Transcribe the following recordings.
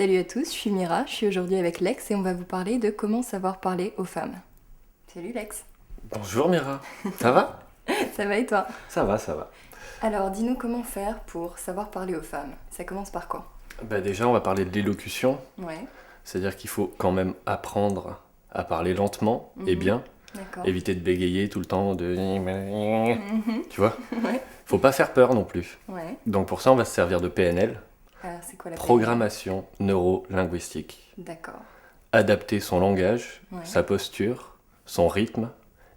Salut à tous, je suis Mira, je suis aujourd'hui avec Lex et on va vous parler de comment savoir parler aux femmes. Salut Lex. Bonjour Mira, ça va? Ça va et toi? Ça va, ça va. Alors dis-nous comment faire pour savoir parler aux femmes. Ça commence par quoi? Bah déjà, on va parler de l'élocution, Ouais, c'est-à-dire qu'il faut quand même apprendre à parler lentement et bien, d'accord. éviter de bégayer tout le temps, Mhm. tu vois? Ouais, Faut pas faire peur non plus. ouais. Donc pour ça, on va se servir de PNL, Alors c'est quoi la programmation neuro-linguistique. D'accord. Adapter son langage, Ouais. sa posture, son rythme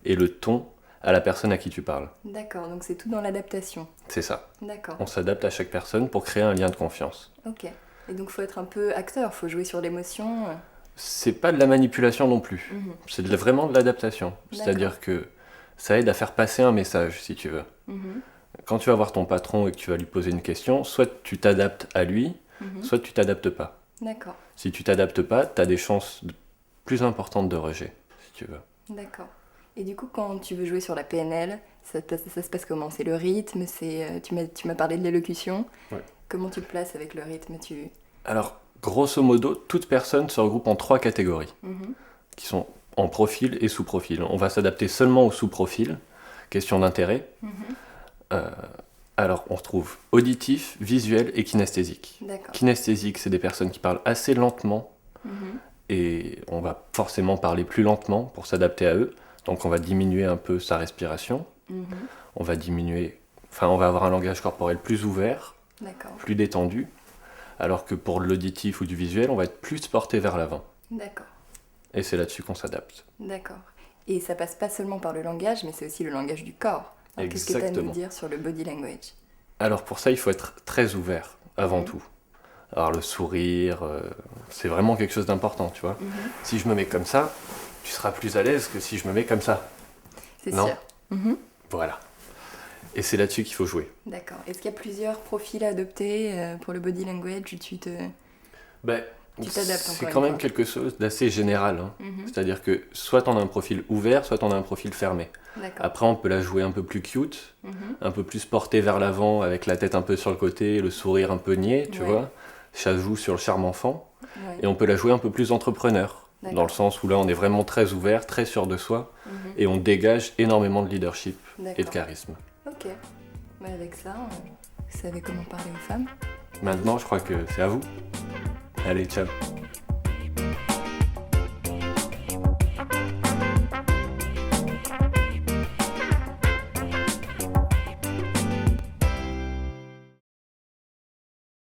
et le ton à la personne à qui tu parles. D'accord, donc c'est tout dans l'adaptation. C'est ça. D'accord, On s'adapte à chaque personne pour créer un lien de confiance. ok. Et donc faut être un peu acteur, faut jouer sur l'émotion. C'est pas de la manipulation non plus. Mhm. C'est vraiment de l'adaptation. C'est-à-dire que ça aide à faire passer un message, si tu veux. Mhm. Quand tu vas voir ton patron et que tu vas lui poser une question, soit tu t'adaptes à lui, Mhm. soit tu t'adaptes pas. D'accord, Si tu t'adaptes pas, tu as des chances plus importantes de rejet, si tu veux. d'accord. Et du coup, quand tu veux jouer sur la PNL, ça se passe comment? C'est le rythme, tu m'as parlé de l'élocution. Ouais. Comment tu te places avec le rythme? Alors, grosso modo, toute personne se regroupe en 3 catégories, Mhm. qui sont en profil et sous-profil. On va s'adapter seulement au sous-profil, question d'intérêt. Mhm. Euh, alors, on retrouve auditif, visuel et kinesthésique. D'accord. Kinesthésique, c'est des personnes qui parlent assez lentement Mhm. et on va forcément parler plus lentement pour s'adapter à eux. Donc on va diminuer un peu sa respiration, Mhm. on va avoir un langage corporel plus ouvert, D'accord. plus détendu, alors que pour l'auditif ou du visuel, on va être plus porté vers l'avant. D'accord. Et c'est là-dessus qu'on s'adapte. D'accord. Et ça passe pas seulement par le langage, mais c'est aussi le langage du corps. Alors, qu'est-ce que tu as à nous Exactement. dire sur le body language? Alors pour ça, il faut être très ouvert avant Mhm. tout. Alors le sourire, c'est vraiment quelque chose d'important, tu vois. Mhm. Si je me mets comme ça, tu seras plus à l'aise que si je me mets comme ça. C'est Non. sûr. Mhm. Voilà. Et c'est là-dessus qu'il faut jouer. D'accord. Est-ce qu'il y a plusieurs profils à adopter pour le body language ou Ben, Tu t'adaptes c'est encore quand une même fois. quelque chose d'assez général, hein. Mhm. C'est-à-dire que soit on a un profil ouvert, soit on a un profil fermé. D'accord. Après, on peut la jouer un peu plus cute, Mhm. un peu plus portée vers l'avant, avec la tête un peu sur le côté, le sourire un peu niais, tu Ouais. vois. Ça joue sur le charme enfant. Ouais. Et on peut la jouer un peu plus entrepreneur, dans D'accord. le sens où là, on est vraiment très ouvert, très sûr de soi, Mhm. et on dégage énormément de leadership et de D'accord. charisme. Ok. Mais avec ça, vous savez comment parler aux femmes. Maintenant, je crois que c'est à vous. Allez, ciao.